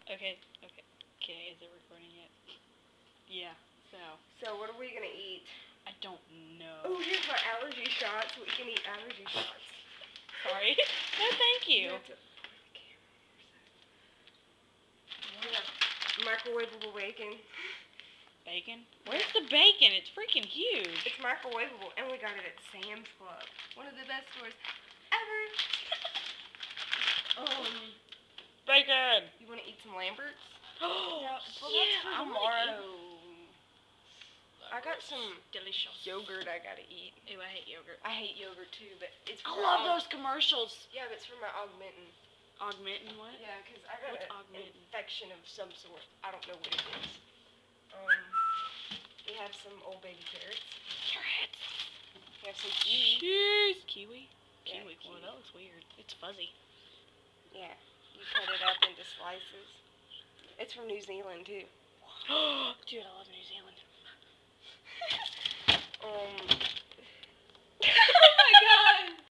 Okay. Is it recording yet? Yeah. So what are we gonna eat? I don't know. Oh, here's my allergy shots. We can eat allergy shots. Sorry. No, thank you. Microwavable bacon. Bacon? Where's the bacon? It's freaking huge. It's microwavable, and we got it at Sam's Club. One of the best stores ever. Bacon. You want to eat some Lamberts? Yeah, I tomorrow. I got some delicious yogurt I gotta eat. Ew, I hate yogurt. I hate yogurt too, but it's I for love those commercials. Yeah, but it's for my augmentin. Augmentin what? Yeah, because I got an infection of some sort. I don't know what it is. We have some old baby carrots. We have some kiwi. Cheese. Kiwi? Yeah, Kiwi. Well, that looks weird. It's fuzzy. Yeah, you cut it up into slices. It's from New Zealand too. Dude, I love New Zealand.